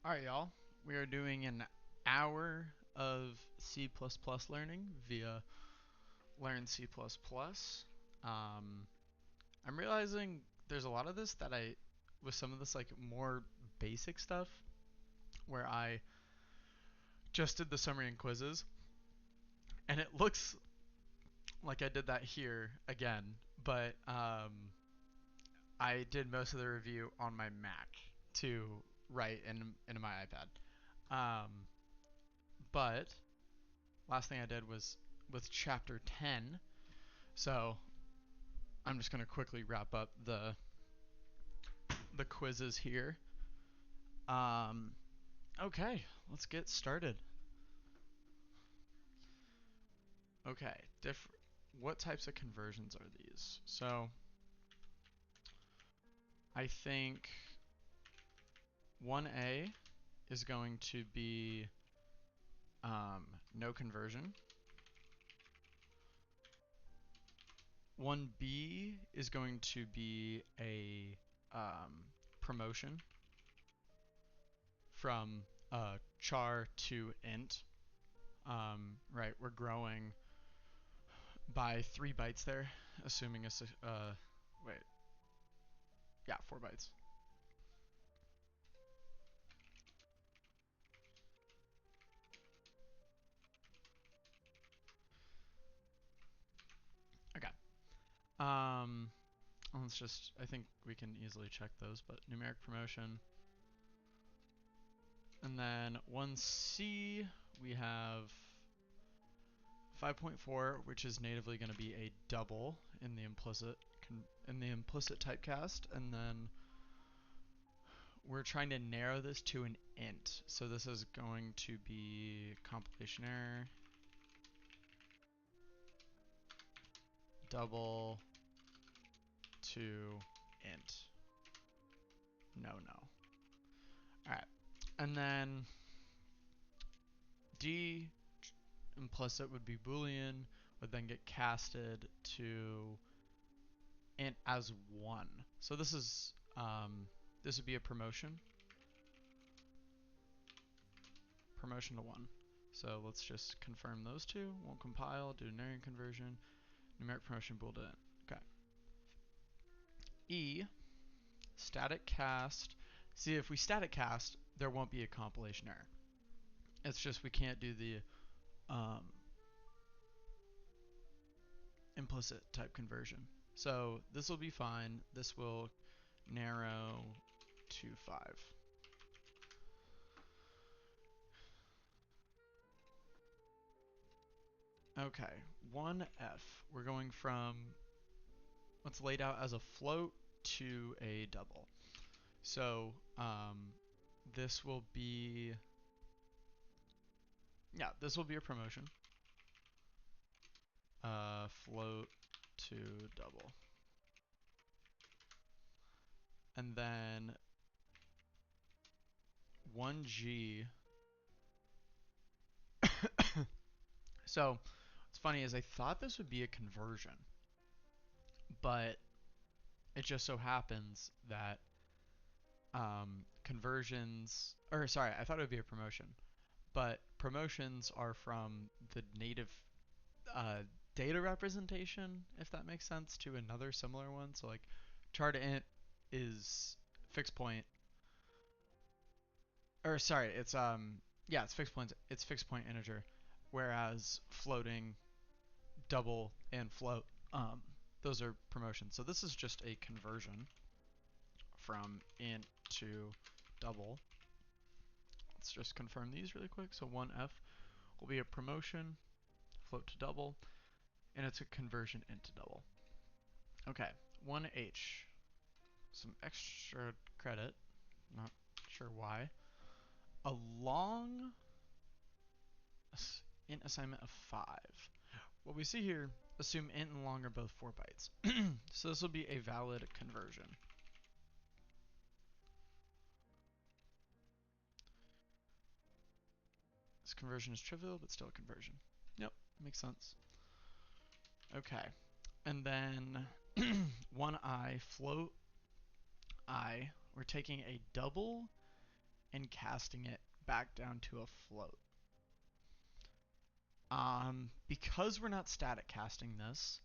Alright, y'all. We are doing an hour of C++ learning via Learn C++. I'm realizing there's a lot of this that with some of this like more basic stuff, where I just did the summary and quizzes, and it looks like I did that here again, but I did most of the review on my Mac to write in my iPad. But last thing I did was with chapter 10. So I'm just going to quickly wrap up the quizzes here. Um, okay, let's get started. Okay, what types of conversions are these? So I think 1A is going to be no conversion. 1B is going to be a promotion from char to int. Right, we're growing by 3 bytes there, assuming wait, yeah, 4 bytes. Okay. Um, let's just, I think we can easily check those, but numeric promotion. And then 1C, we have 5.4, which is natively going to be a double in the implicit typecast, and then we're trying to narrow this to an int. So this is going to be compilation error, double to int. No. Alright. And then D implicit would be Boolean, would then get casted to int as 1. So this would be a promotion. Promotion to 1. So let's just confirm those two. Won't compile, do Narrowing conversion, numeric promotion bool to int. Okay. E, static cast. See, if we static cast, there won't be a compilation error. It's just we can't do the implicit type conversion. So this will be fine. This will narrow to 5. Okay, 1F. We're going from what's laid out as a float to a double. So this will be, yeah, this will be a promotion. Float to double. And then 1G. So what's funny is I thought this would be a conversion, but it just so happens that conversions, or sorry, I thought it would be a promotion, but promotions are from the native uh, data representation, if that makes sense, to another similar one. So like char to int is fixed point, or sorry, it's yeah, it's fixed point. It's fixed point integer, whereas floating, double, and float, those are promotions. So this is just a conversion from int to double. Let's just confirm these really quick. So 1F will be a promotion, float to double, and it's a conversion into double. Okay, 1H. Some extra credit, not sure why. A long int assignment of 5. What we see here, assume int and long are both 4 bytes. So this will be a valid conversion. This conversion is trivial, but still a conversion. Yep, makes sense. Okay, and then 1I float I. We're taking a double and casting it back down to a float. Because we're not static casting this,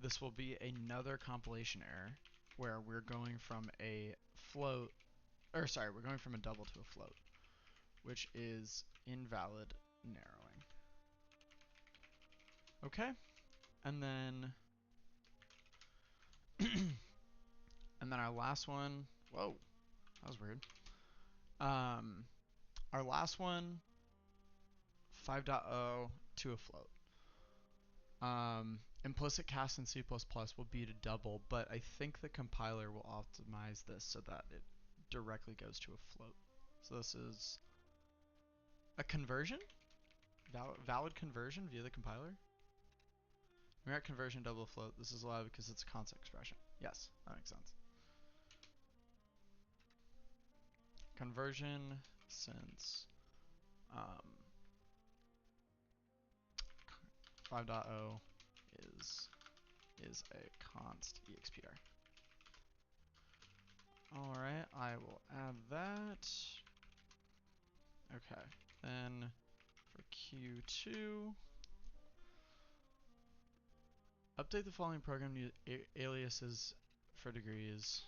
this will be another compilation error where we're going from a float, or sorry, we're going from a double to a float, which is invalid narrowing. Okay, and then and then our last one, whoa, that was weird. Our last one, 5.0 to a float. Implicit cast in C++ will be to double, but I think the compiler will optimize this so that it directly goes to a float. So this is a conversion? Valid conversion via the compiler? Numeric conversion double float. This is allowed because it's a constant expression. Yes, that makes sense. Conversion since 5.0 is a const expr. Alright, I will add that. Okay, then for Q2, update the following program aliases for degrees.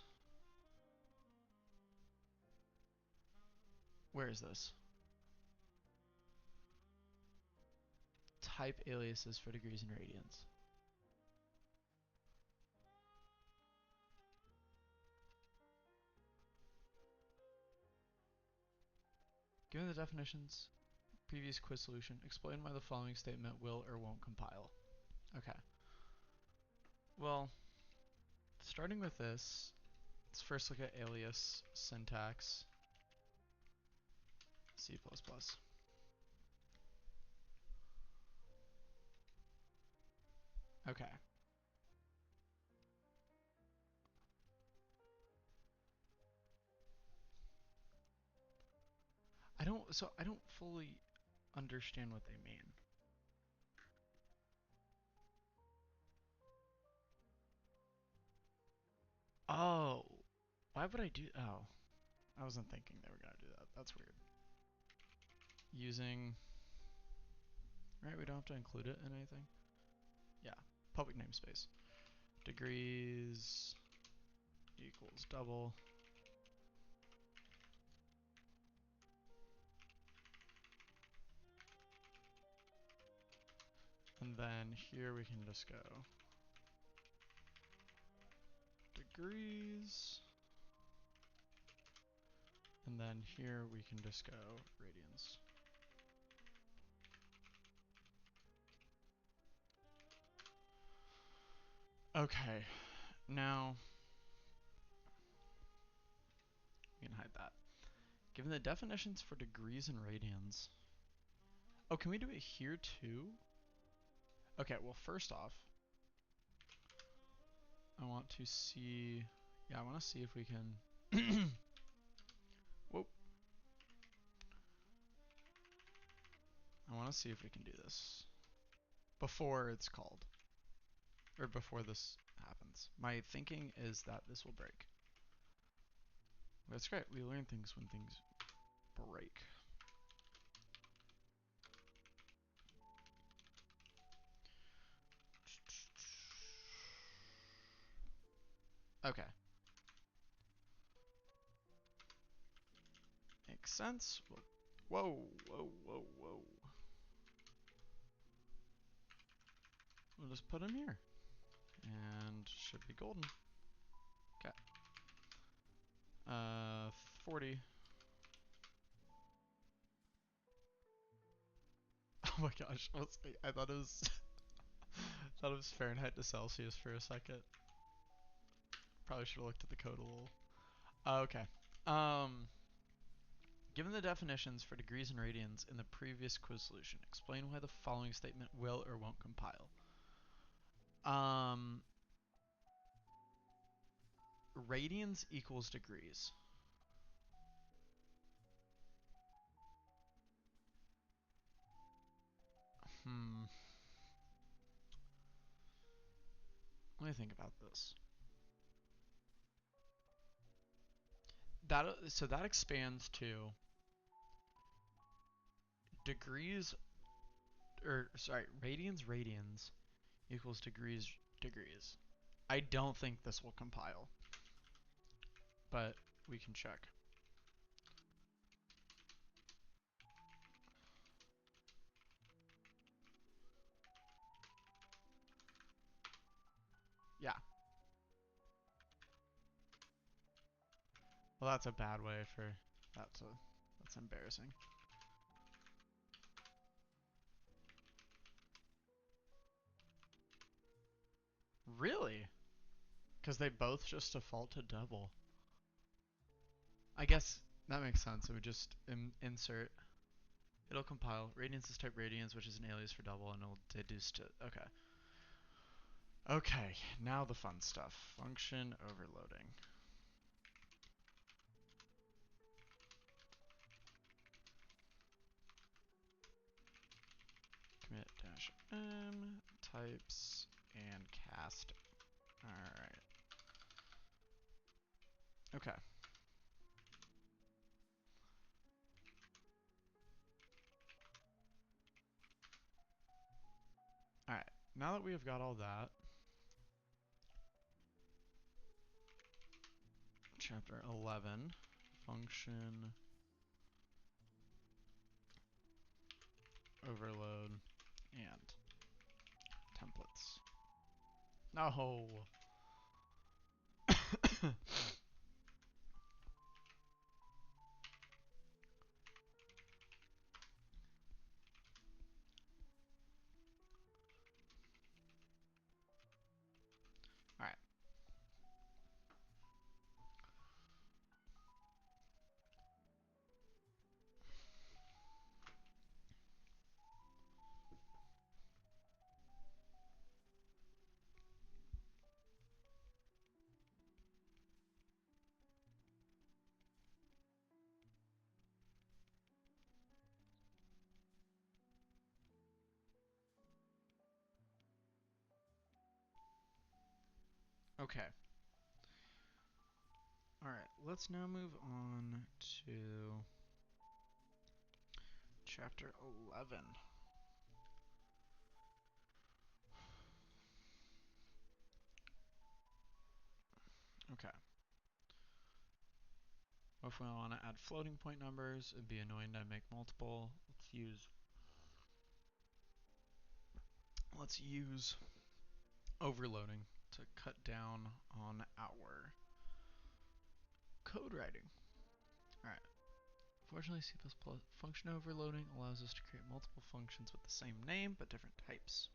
Where is this? Type aliases for degrees and radians. Given the definitions, previous quiz solution, explain why the following statement will or won't compile. Okay. Well, starting with this, let's first look at alias syntax. C++. Okay. I don't fully understand what they mean. Oh, why would I do? Oh, I wasn't thinking they were gonna do that. That's weird. Using, right? We don't have to include it in anything. Yeah, public namespace. Degrees equals double. And then here we can just go degrees. And then here we can just go radians. Okay, now we can hide that. Given the definitions for degrees and radians. Oh, can we do it here too? Okay, well first off, I want to see, yeah, I want to see if we can, whoa. I want to see if we can do this before it's called, or before this happens. My thinking is that this will break. That's great, we learn things when things break. Okay. Makes sense. Whoa, whoa, whoa, whoa. We'll just put him here. And should be golden. Okay. 40. Oh my gosh, I thought it was thought it was Fahrenheit to Celsius for a second. Probably should have looked at the code a little. Okay. Given the definitions for degrees and radians in the previous quiz solution, explain why the following statement will or won't compile. Radians equals degrees. Let me think about this. So that expands to degrees, or sorry, radians equals degrees. I don't think this will compile, but we can check. Yeah. Well, that's a bad way for that to. That's embarrassing. Really? Because they both just default to double. I guess that makes sense. It would just insert. It'll compile. Radians is type radians, which is an alias for double, and it'll deduce to. Okay. Okay, now the fun stuff. Function overloading. Commit dash m types and cast. Alright. Okay. Alright. Now that we have got all that, chapter 11, function overload and templates. No. Alright. Okay. Alright, let's now move on to chapter 11. Okay. If we want to add floating point numbers, it'd be annoying to make multiple. Let's use overloading to cut down on our code writing. Alright. Fortunately, C++ function overloading allows us to create multiple functions with the same name but different types.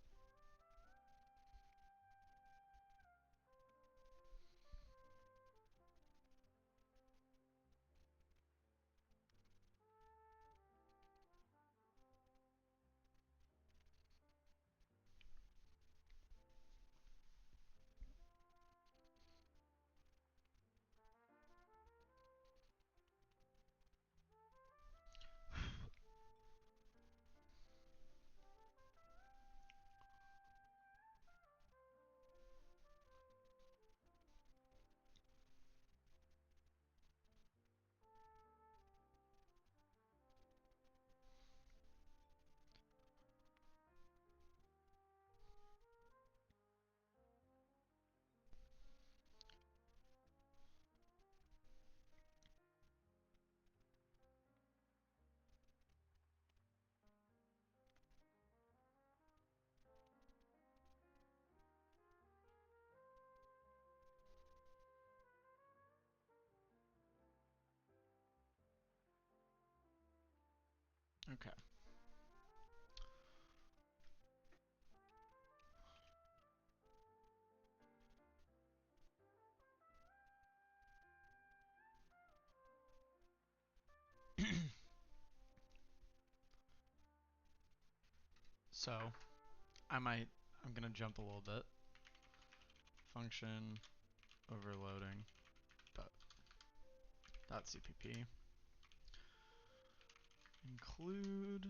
Okay. So, I'm gonna jump a little bit. Function overloading .cpp include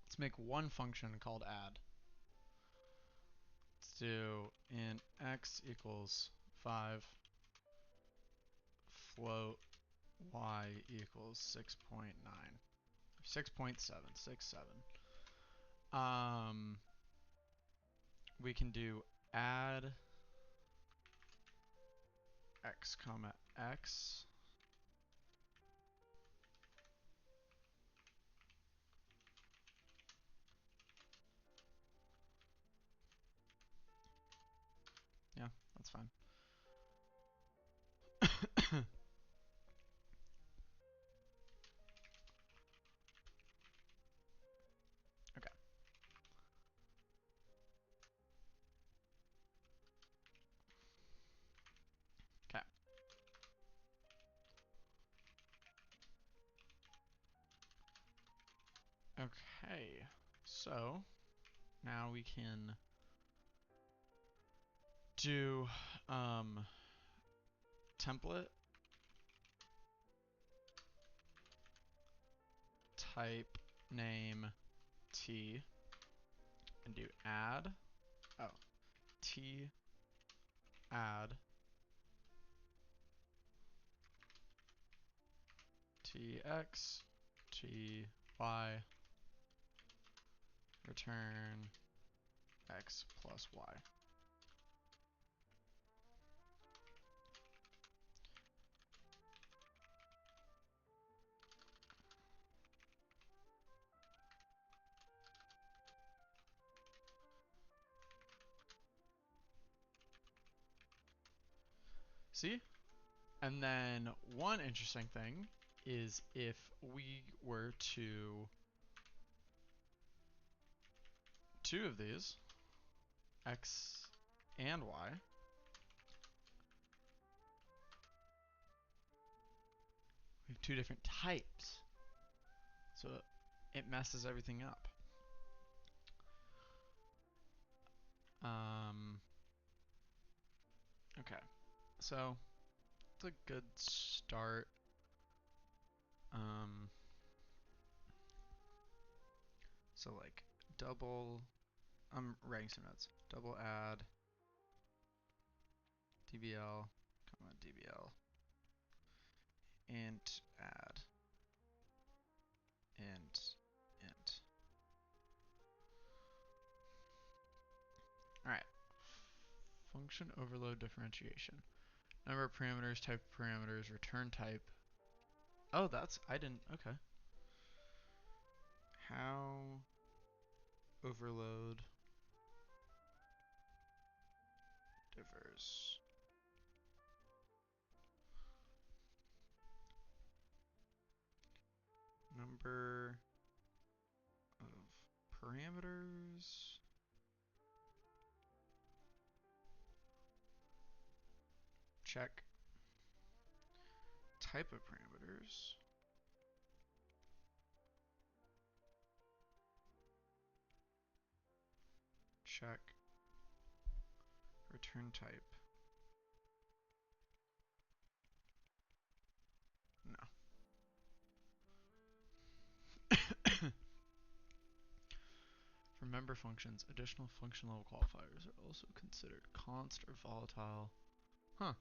let's make one function called add. Let's do int x equals 5, float y equals 6.9, 6.767. We can do add x comma x. Yeah, that's fine. Okay. Okay. Okay. So now we can do template type name t and do add t add tx ty return x plus y. See? And then one interesting thing is if we were to two of these, x and y, we have two different types. So it messes everything up. Okay, so it's a good start. So like double, I'm writing some notes. Double add dbl, comma dbl, int add, int. All right. Function overload differentiation. Number of parameters, type of parameters, return type. Oh, I didn't, okay. How overload differs. Number of parameters. Check. Type of parameters. Check. Return type. No. For member functions, additional function level qualifiers are also considered const or volatile. Huh.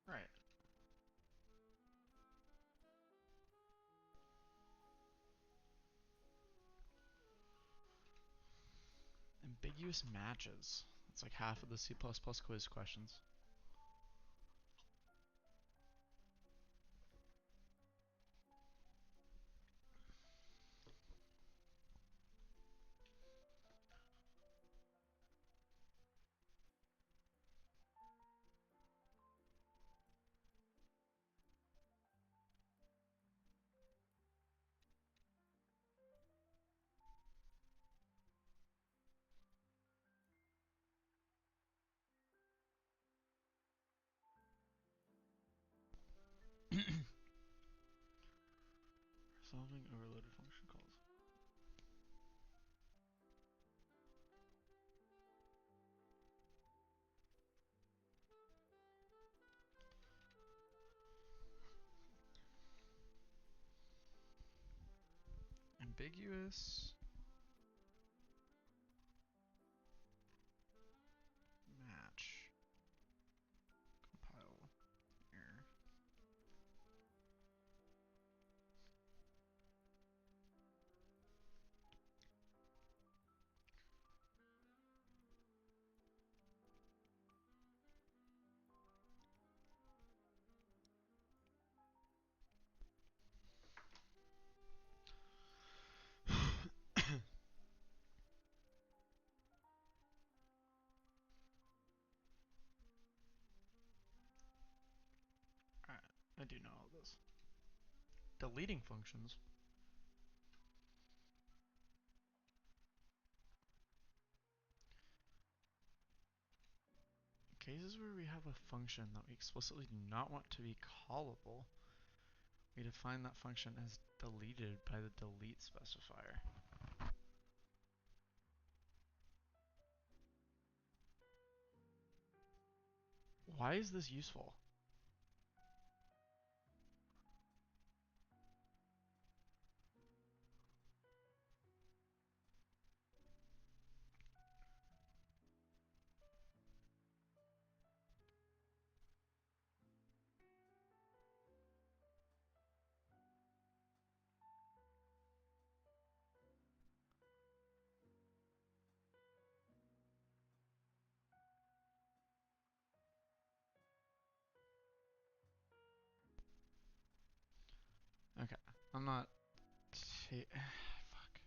Right. Ambiguous matches. That's like half of the C++ quiz questions. following overloaded function calls. Ambiguous match compile error. Alright, I do know all this. Deleting functions. In cases where we have a function that we explicitly do not want to be callable, we define that function as deleted by the delete specifier. Why is this useful? Okay, I'm not... Fuck.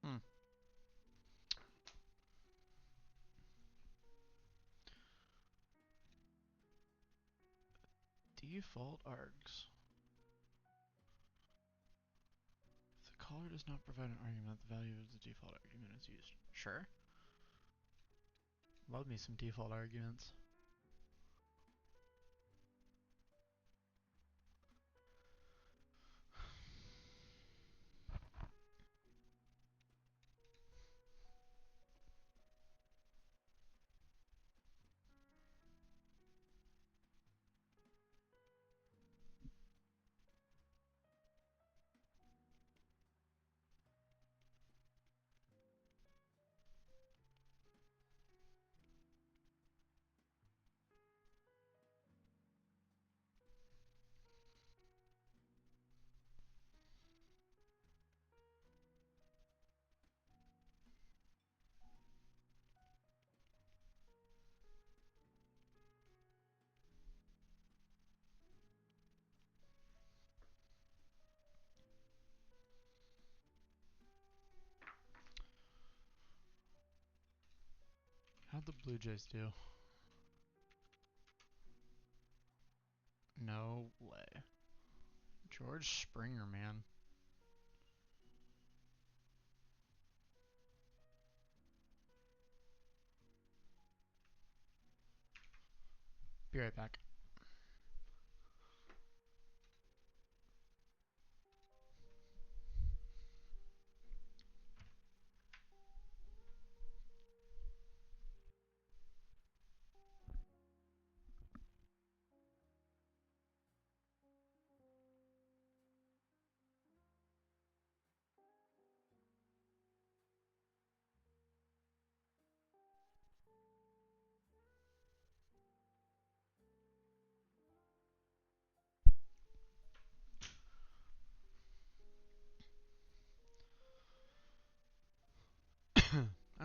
Hmm. Default args. If the caller does not provide an argument, the value of the default argument is used. Sure. Love me some default arguments. How'd the Blue Jays do? No way. George Springer, man. Be right back.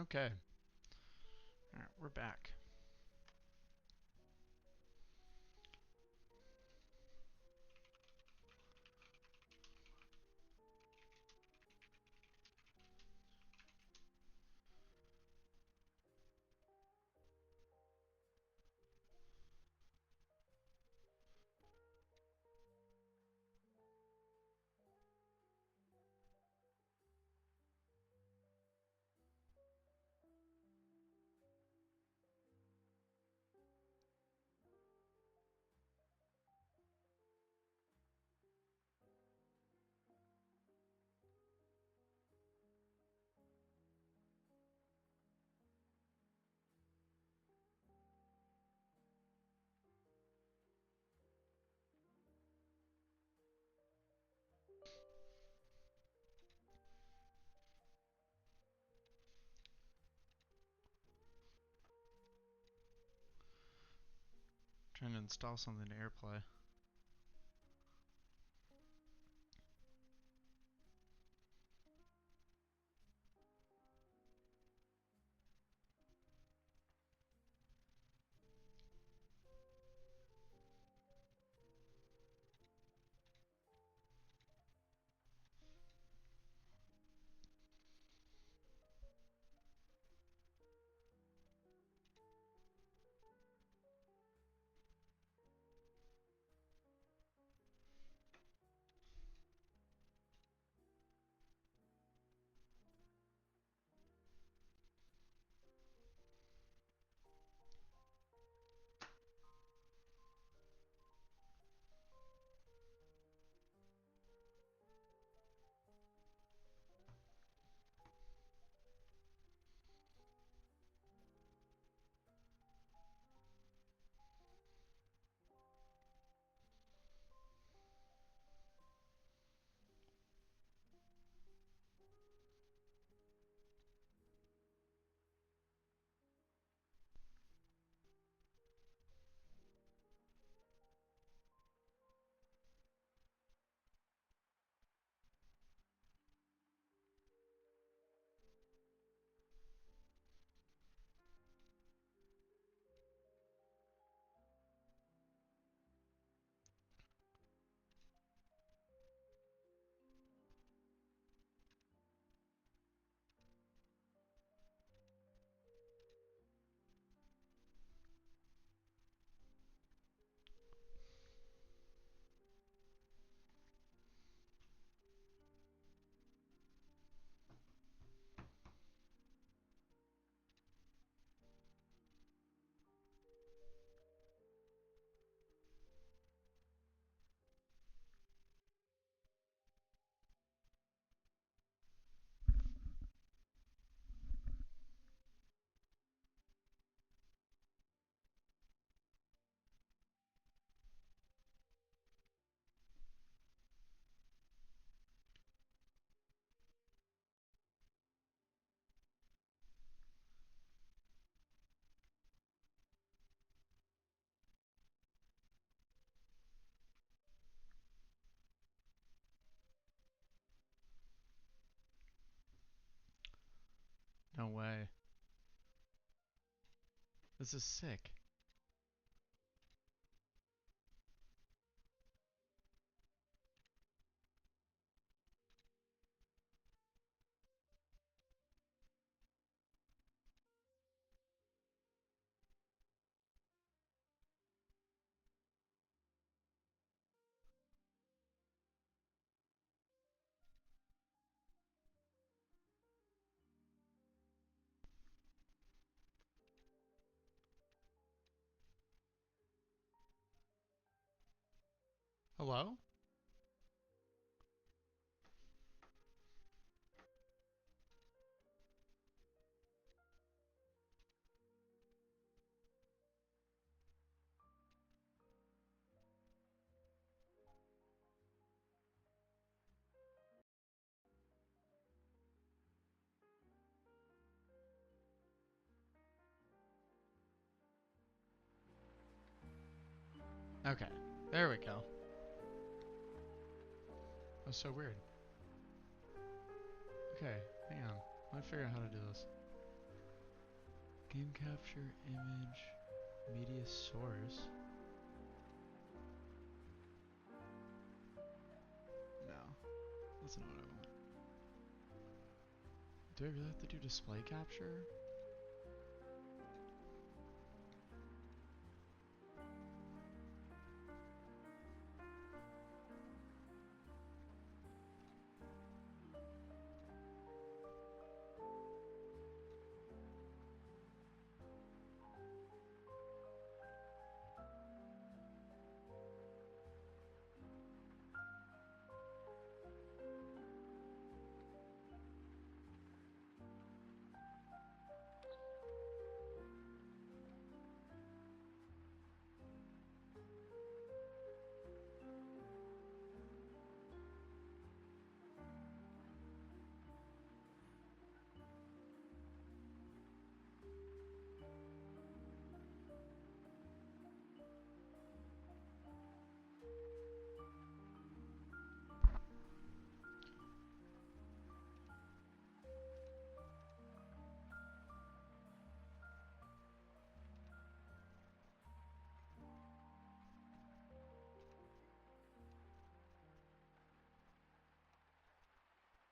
Okay. Alright, we're back. Trying to install something to AirPlay. No way. This is sick. Hello? Okay. There we go. That's so weird. Okay, hang on. Let me figure out how to do this. Game capture, image, media source. No, that's not what I want. Do I really have to do display capture?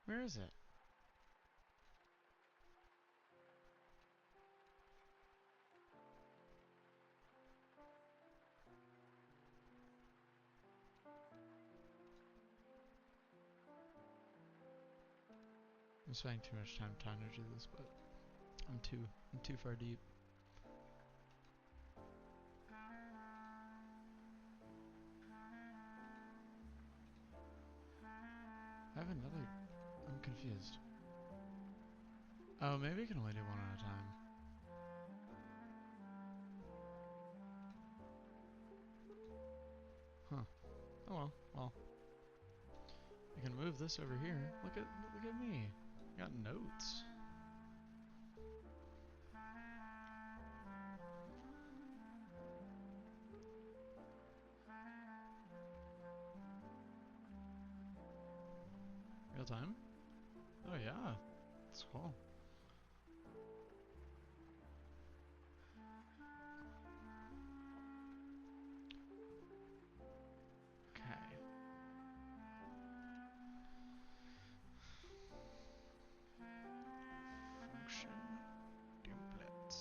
Where is it? I'm spending too much time trying to do this, but I'm too far deep. I have another. I'm confused. Oh, maybe I can only do one at a time. Huh. Oh well. Well, I can move this over here. Look at me. I got notes. Real time? Oh yeah. That's cool. Okay. Function templates.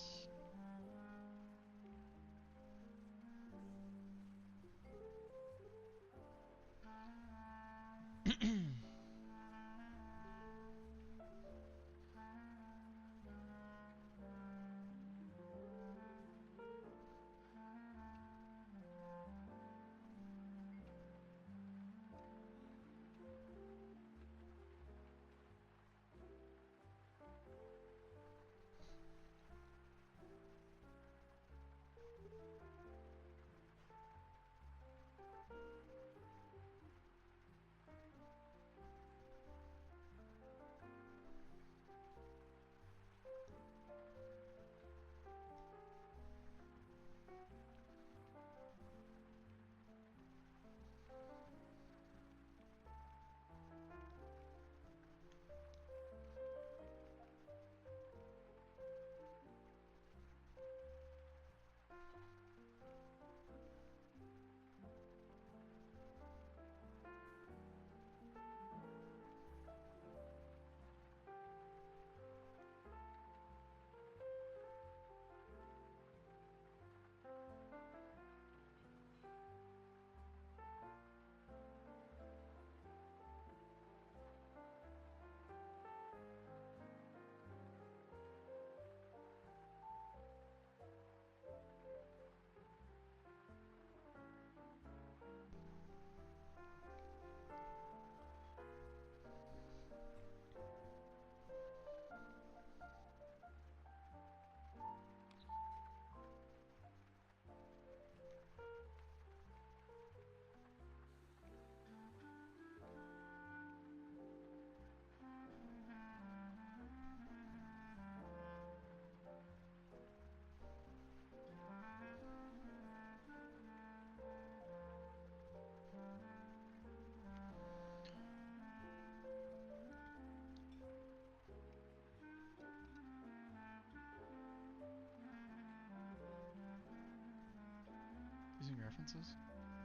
Using references?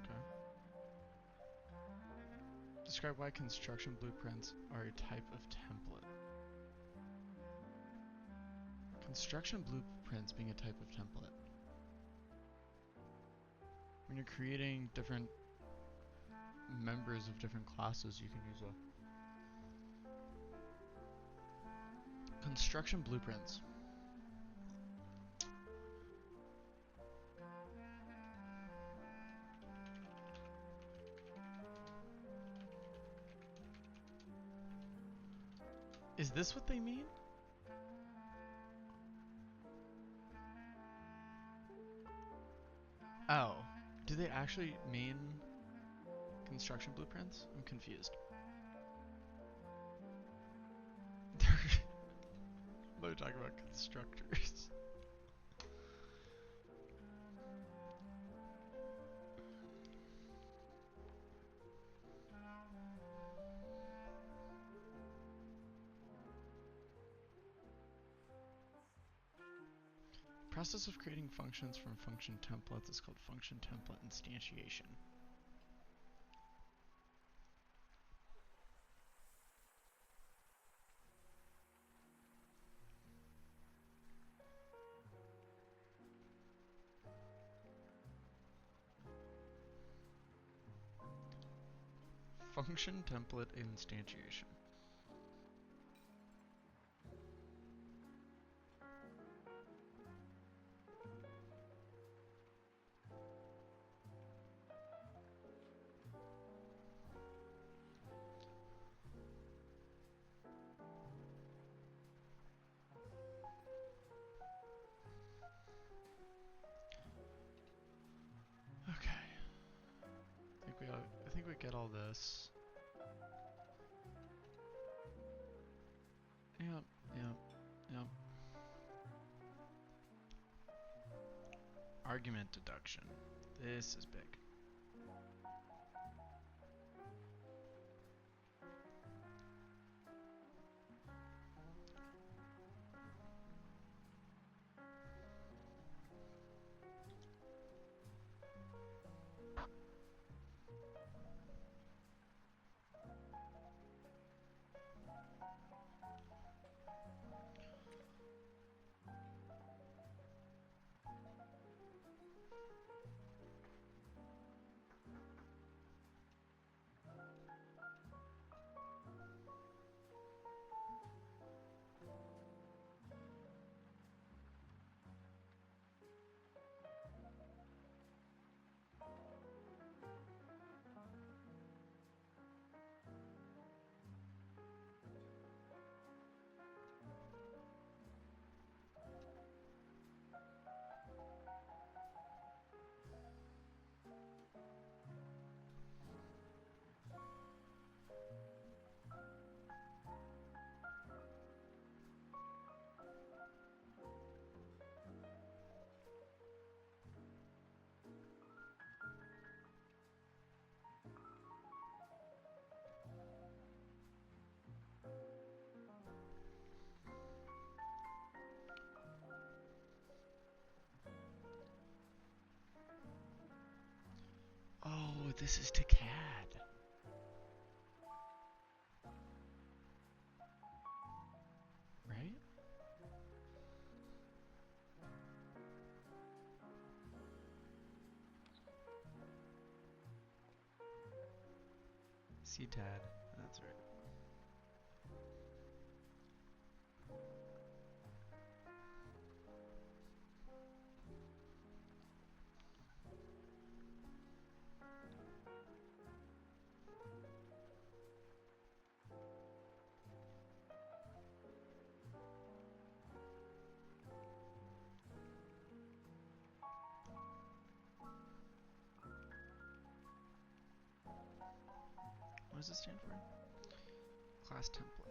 Okay. Describe why construction blueprints are a type of template. Construction blueprints being a type of template. When you're creating different members of different classes, you can use a construction blueprints. Is this what they mean? Oh, do they actually mean construction blueprints? I'm confused. They're talking about constructors. Process of creating functions from function templates is called function template instantiation. Function template instantiation. Okay. I think we get all this. Yep, yep, yep. Argument deduction. This is big. Oh, this is to CAD. Right? CTAD, that's right. What does this stand for? Class template.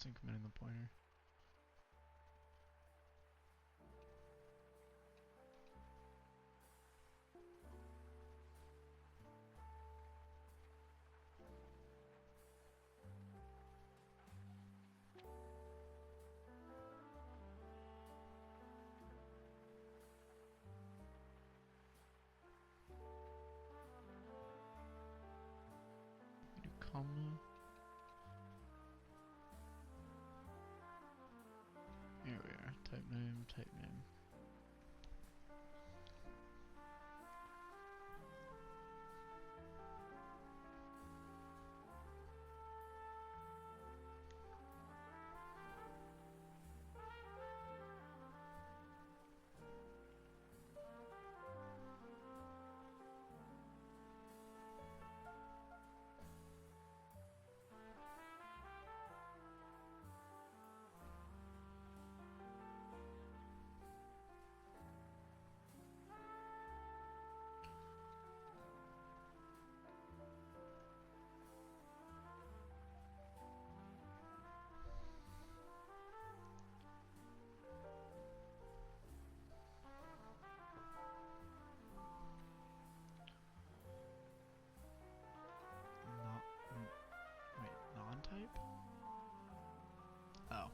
It's incrementing the pointer. Do comma. Here we are. Type name, type name. Wait, non-type? Oh.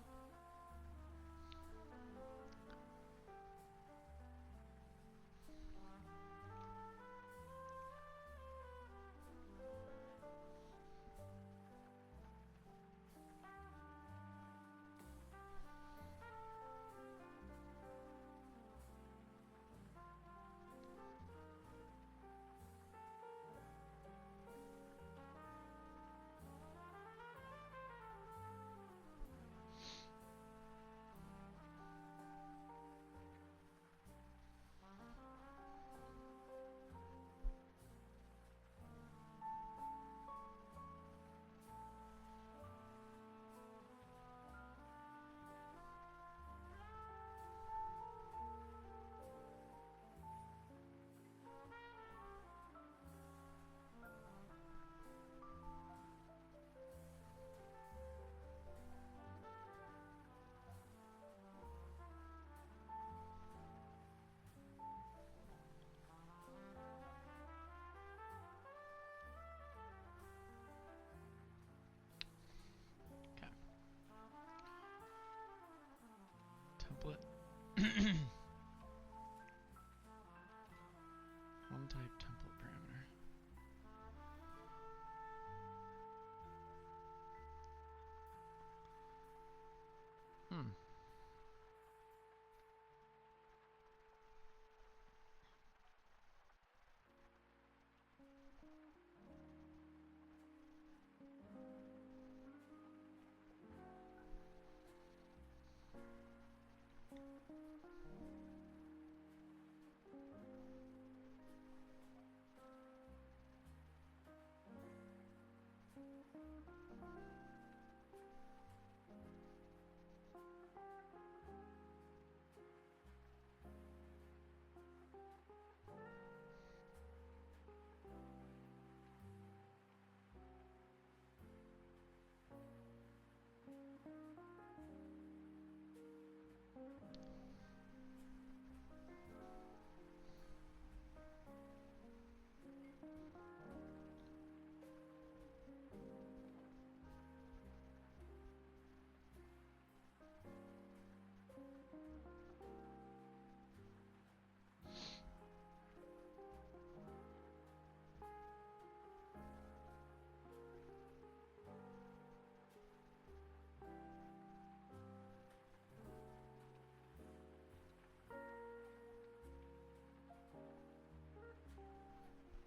Okay. Template. On-type template parameter. Hmm.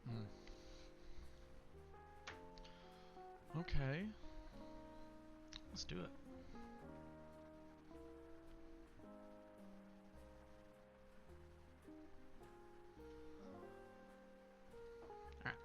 Hmm. Okay. Let's do it. Alright.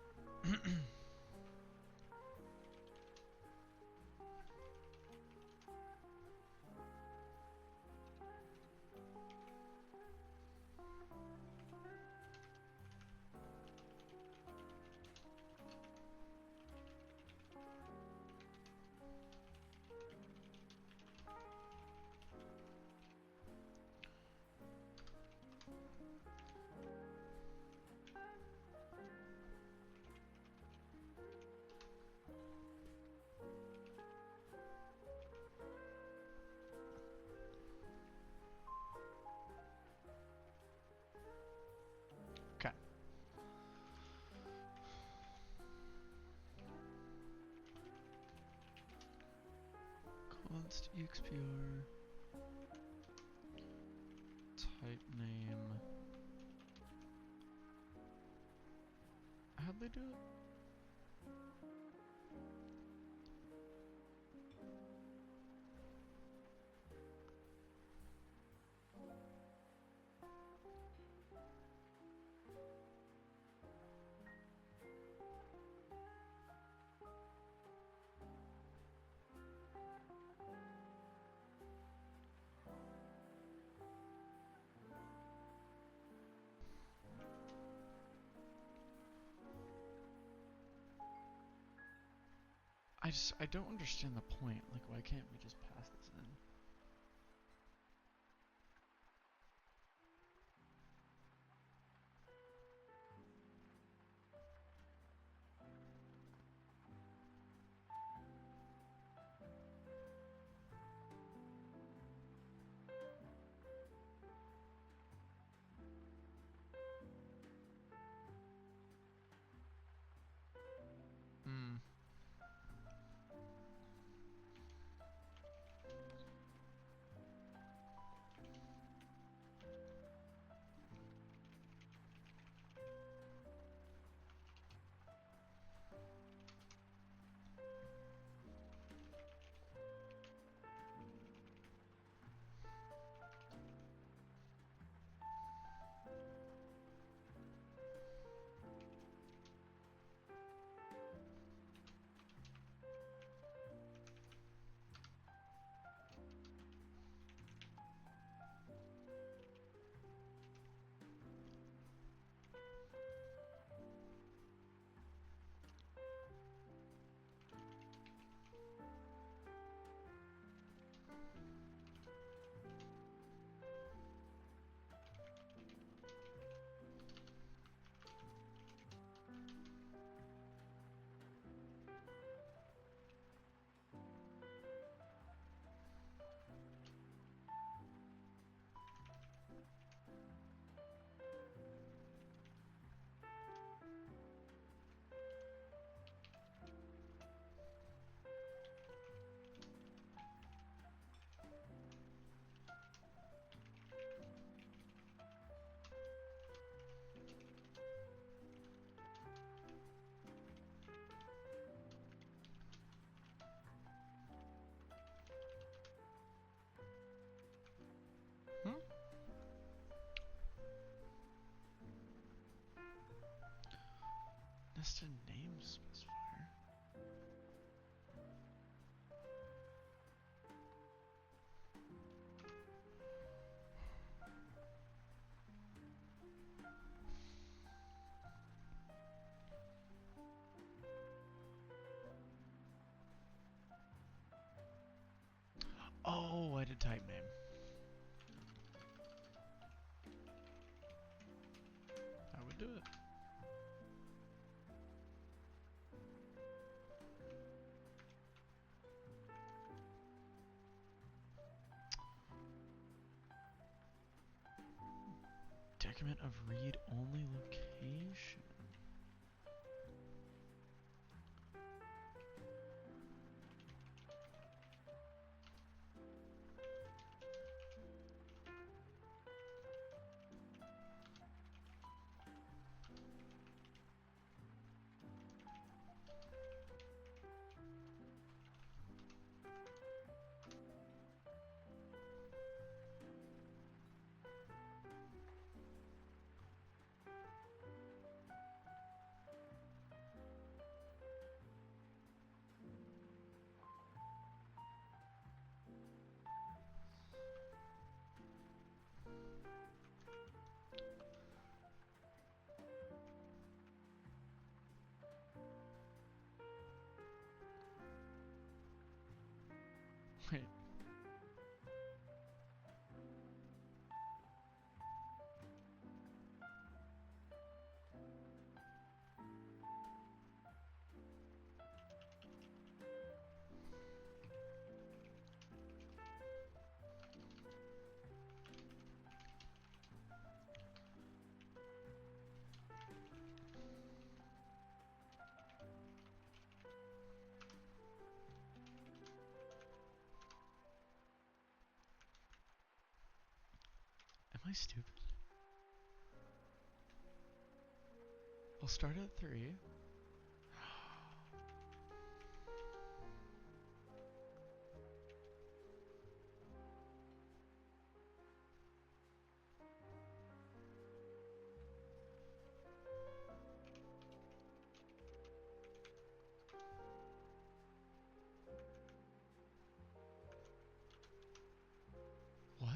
const expr type name. How'd they do it? I don't understand the point. Like, why can't we just pass this in? Hmm. Hmm? Nested name specifier. Oh, I did type name. I would do it. Decrement of read-only location. Wait. I stupid? I'll start at 3. What?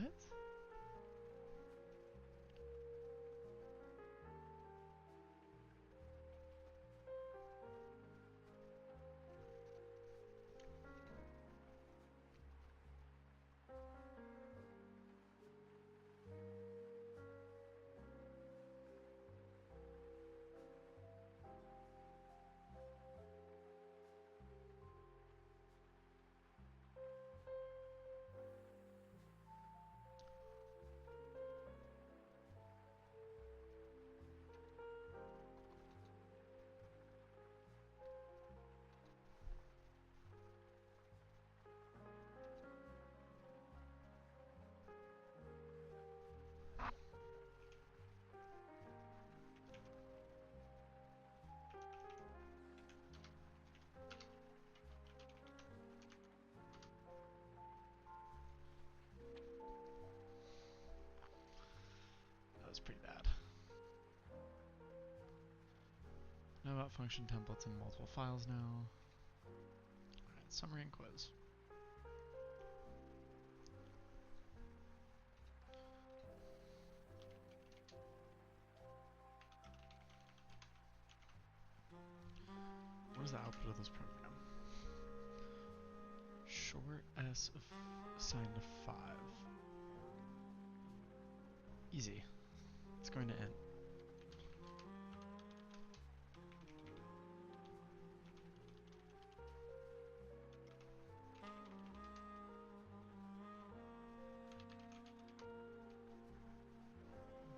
That was pretty bad. Know about function templates in multiple files now. Alright, summary and quiz. What is the output of this program? Short S assigned to 5. Easy. It's going to end.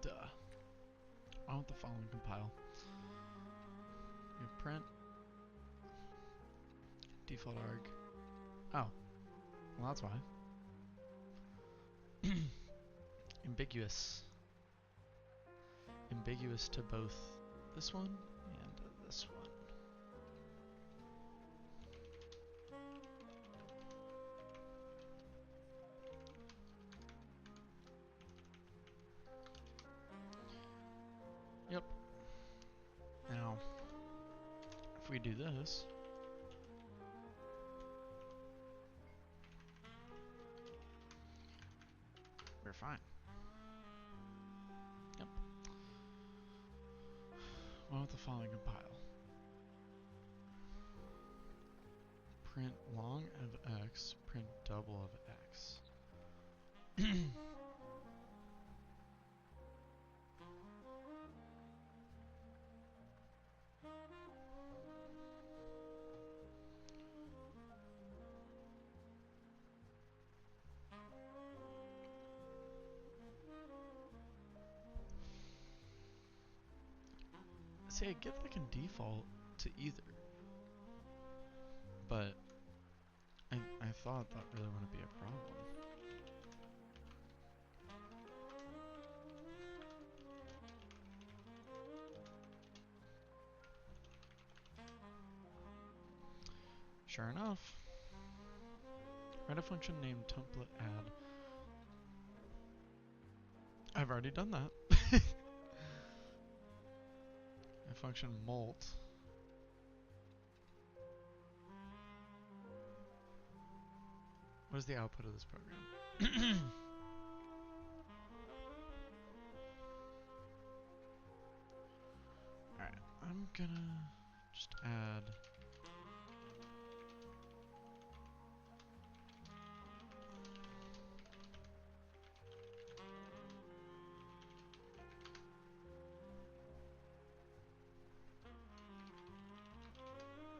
Duh. I want the following compile. You print default arg. Oh, well that's why. Ambiguous. Ambiguous to both this one and this one. Yep. Now, if we do this, we're fine. Yep. What about the following compile? Print long of x, print double of x. See, I get that I can default to either, but I thought that really wouldn't be a problem. Sure enough, write a function named template add. I've already done that. A function molt. What is the output of this program? Alright, I'm gonna just add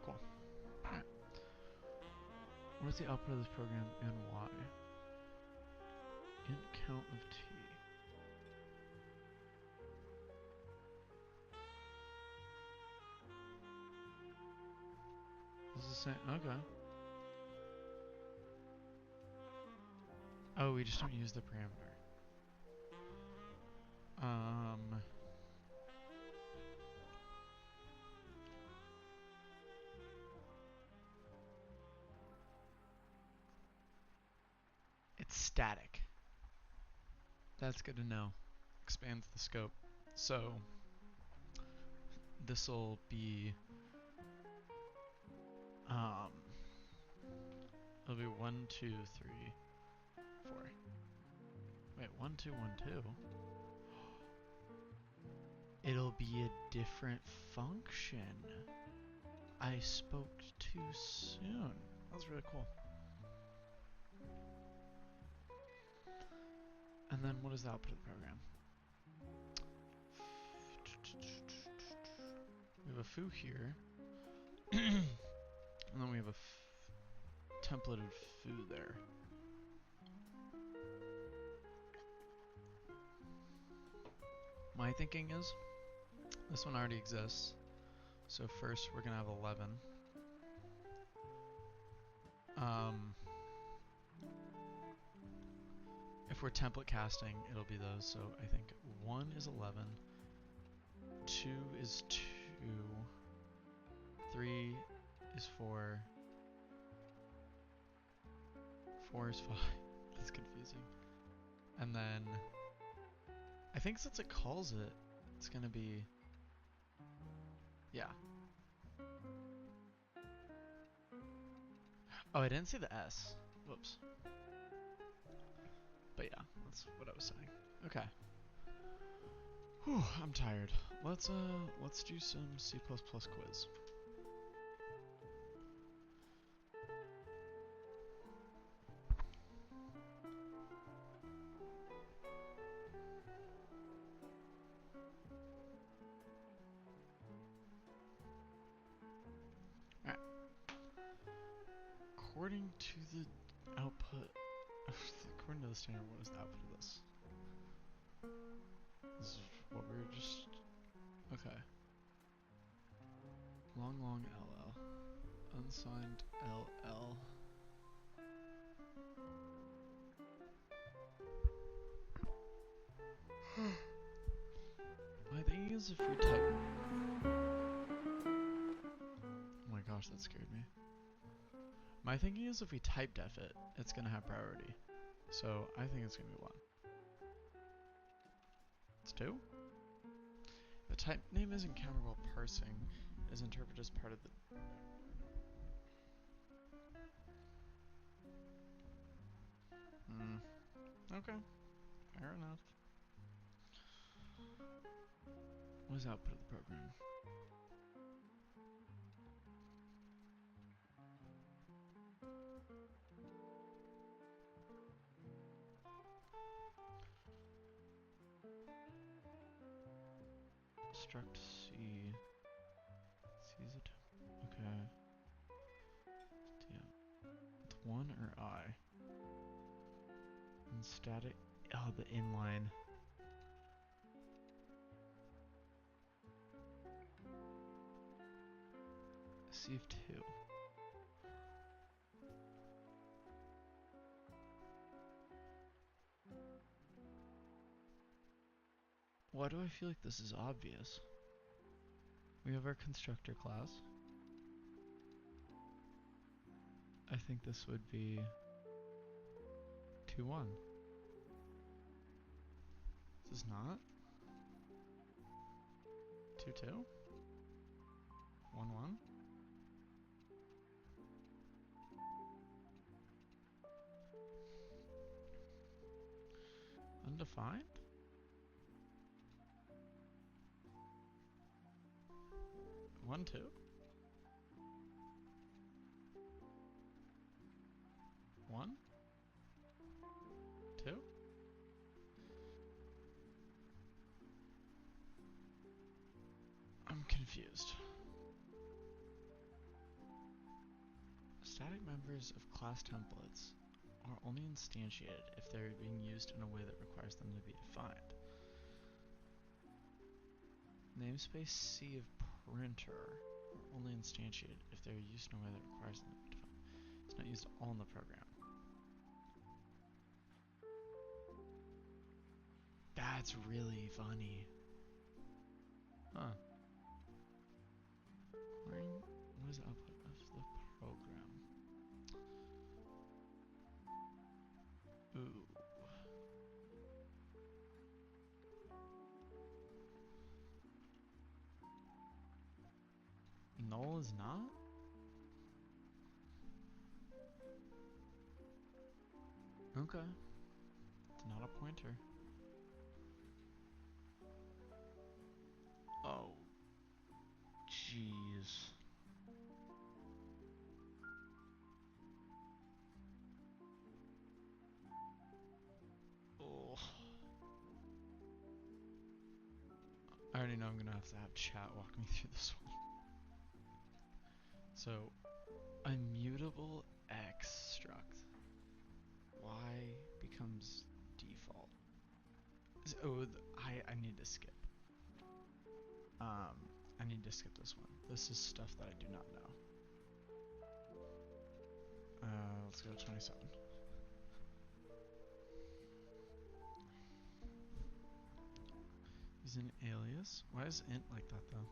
cool. Alright. What is the output of this program and why? Int count of t. This is the same. Okay. Oh, we just don't use the parameter. Um, it's static. That's good to know. Expands the scope. So this will be it'll be 1, 2, 3, 4. Wait, 1, 2, 1, 2. It'll be a different function. I spoke too soon. That was really cool. And then what is the output of the program? We have a foo here. And then we have a templated foo there. My thinking is, this one already exists. So first we're gonna have 11. If we're template casting, it'll be those. So I think 1 is 11, 2 is 2, 3 is 4, 4 is 5. That's confusing. And then I think since it calls it, it's gonna be, yeah. Oh, I didn't see the S. Whoops. But yeah, that's what I was saying. Okay. Whew, I'm tired. Let's do some C++ quiz. Alright. According to the output, according to the standard, what is the output of this? This is what we were just, okay. Long LL. Unsigned LL. My thing is if we type... Oh my gosh, that scared me. My thinking is if we type def it, it's gonna have priority. So I think it's gonna be 1. It's 2? The type name isn't counted while parsing. It is interpreted as part of the... Okay. Fair enough. What is output of the program? Struct C. C is a okay. Damn. It's 1 or I? And static. Oh, the inline. C of 2. Why do I feel like this is obvious? We have our constructor class. I think this would be 2-1. This is not? 2-2? 1-1? Undefined? One, 2? 1? 2? I'm confused. Static members of class templates are only instantiated if they're being used in a way that requires them to be defined. Namespace C of printer are only instantiated if they're used in a way that requires them to be defined. It's not used all in the program. That's really funny. Huh. What is the output of the program? Ooh. Null is not? Okay. It's not a pointer. Oh. Jeez. Oh. I already know I'm gonna have to have chat walk me through this one. So, immutable X struct. Y becomes default. Oh, I need to skip. I need to skip this one. This is stuff that I do not know. Let's go to 27. Use an alias. Why is int like that though?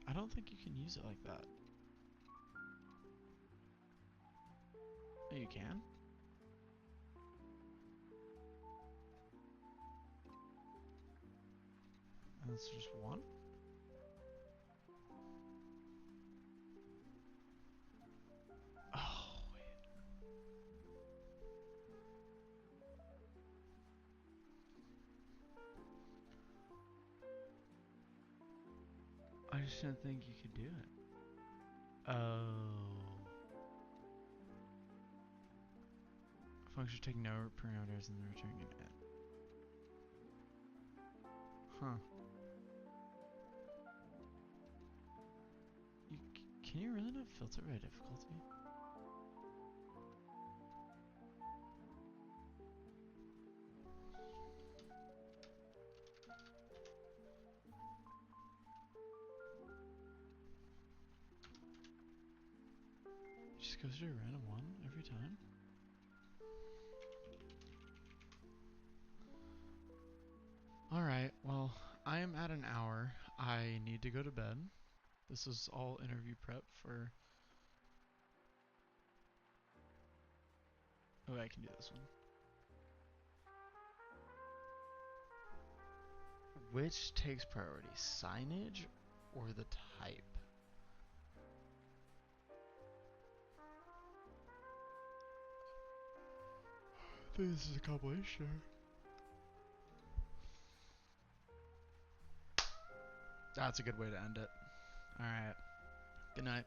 I don't think you can use it like that. Oh, you can? And it's just one? Oh, wait. I just didn't think you could do it. Oh. Function take no parameters and then returning an int. Huh. Can you really not filter by difficulty? It just goes to a random one every time? Alright, well, I am at an hour. I need to go to bed. This is all interview prep for... Oh, I can do this one. Which takes priority, signage or the type? I think this is a compilation. That's a good way to end it. Alright. Good night.